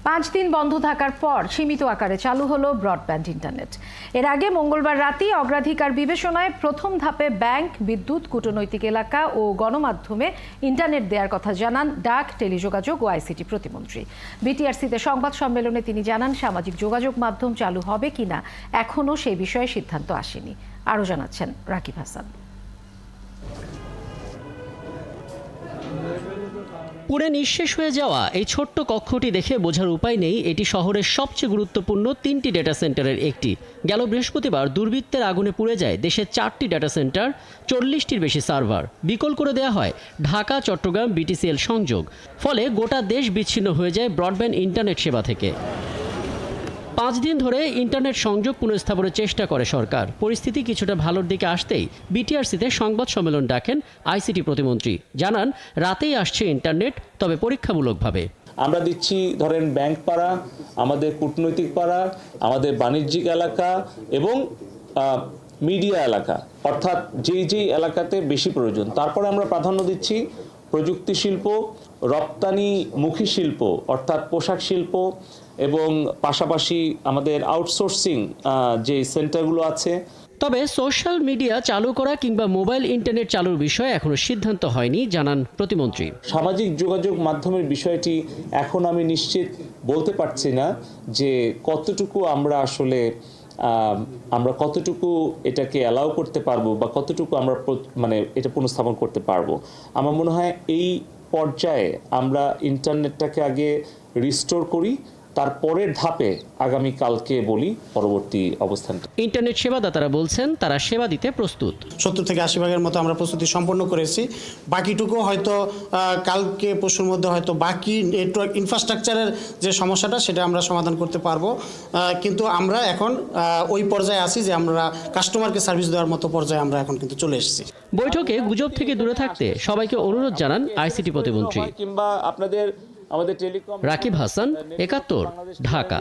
5 দিন বন্ধ থাকার পর সীমিত আকারে চালু হলো ব্রডব্যান্ড ইন্টারনেট। এর আগে মঙ্গলবার রাতেই অগ্রাধিকার বিবেচনায় প্রথম ধাপে ব্যাংক, বিদ্যুৎ, কূটনৈতিক এলাকা ও গণমাধ্যমে ইন্টারনেট দেওয়ার কথা জানান ডাক, টেলিযোগাযোগ ও আইসিটি প্রতিমন্ত্রী। বিটিআরসিতে সংবাদ সম্মেলনে তিনি জানান, সামাজিক যোগাযোগ মাধ্যম চালু হবে কিনা এখনও সেই বিষয়ে সিদ্ধান্ত আসেনি। আরও জানাচ্ছেন রাকিব হাসান। পুরে নিঃশেষ হয়ে যাওয়া এই ছোট্ট কক্ষটি দেখে বোঝার উপায় নেই এটি শহরের সবচেয়ে গুরুত্বপূর্ণ 3টি ডেটা সেন্টারের একটি। গেল বৃহস্পতিবার দুর্বৃত্তের আগুনে পুড়ে যায় দেশের 4টি ডেটা সেন্টার, 40টির বেশি সার্ভার। বিকল করে দেওয়া হয় ঢাকা চট্টগ্রাম বিটিসিএল সংযোগ। ফলে গোটা দেশ বিচ্ছিন্ন হয়ে যায় ব্রডব্যান্ড ইন্টারনেট সেবা থেকে। 5 দিন ধরে ইন্টারনেট সংযোগ পুনঃস্থাপনের চেষ্টা করে সরকার। পরিস্থিতি কিছুটা ভালোর দিকে আসতেই বিটিআরসিতে সংবাদ সম্মেলন ডাকেন আইসিটি প্রতিমন্ত্রী। জানান, রাতেই আসছে ইন্টারনেট, তবে পরীক্ষামূলকভাবে। আমরা দিচ্ছি ধরেন ব্যাংক পাড়া, আমাদের কূটনৈতিক পাড়া, আমাদের বাণিজ্যিক এলাকা এবং মিডিয়া এলাকা, অর্থাৎ যেই এলাকাতে বেশি প্রয়োজন। তারপরে আমরা প্রাধান্য দিচ্ছি প্রযুক্তি শিল্প, রপ্তানিমুখী শিল্প অর্থাৎ পোশাক শিল্প এবং পাশাপাশি আমাদের আউটসোর্সিং যে সেন্টারগুলো আছে। তবে সোশ্যাল মিডিয়া চালু করা কিংবা মোবাইল ইন্টারনেট চালুর বিষয়ে এখনো সিদ্ধান্ত হয়নি, জানান প্রতিমন্ত্রী। সামাজিক যোগাযোগ মাধ্যমের বিষয়টি এখন আমি নিশ্চিত বলতে পারছি না যে কতটুকু আমরা আসলে কতটুকু এটাকে অ্যালাউ করতে পারবো বা কতটুকু আমরা এটা পুনঃস্থাপন করতে পারবো। আমার মনে হয় এই পর্যায়ে আমরা ইন্টারনেটটাকে আগে রিস্টোর করি, তারপরের ধাপে আগামীকালকে বলি পরবর্তী অবস্থানটা। ইন্টারনেট সেবাদাতারা বলছেন তারা সেবা দিতে প্রস্তুত। 70 থেকে 80 ভাগের মতো আমরা প্রস্তুতি সম্পন্ন করেছি। বাকিটুকু হয়তো কালকে পরশুর মধ্যে হয়তো বাকি নেটওয়ার্ক ইনফ্রাস্ট্রাকচারের যে সমস্যাটা সেটা আমরা সমাধান করতে পারবো। কিন্তু আমরা এখন ওই পর্যায়ে আছি যে আমরা কাস্টমারকে সার্ভিস দেওয়ার মতো পর্যায়ে আমরা এখন কিন্তু চলে এসেছি। বৈঠকে গুজব থেকে দূরে থাকতে সবাইকে অনুরোধ জানান আইসিটি প্রতিমন্ত্রী। কিংবা আমাদের টেলিকম। রাকিব হাসান, 71, ঢাকা।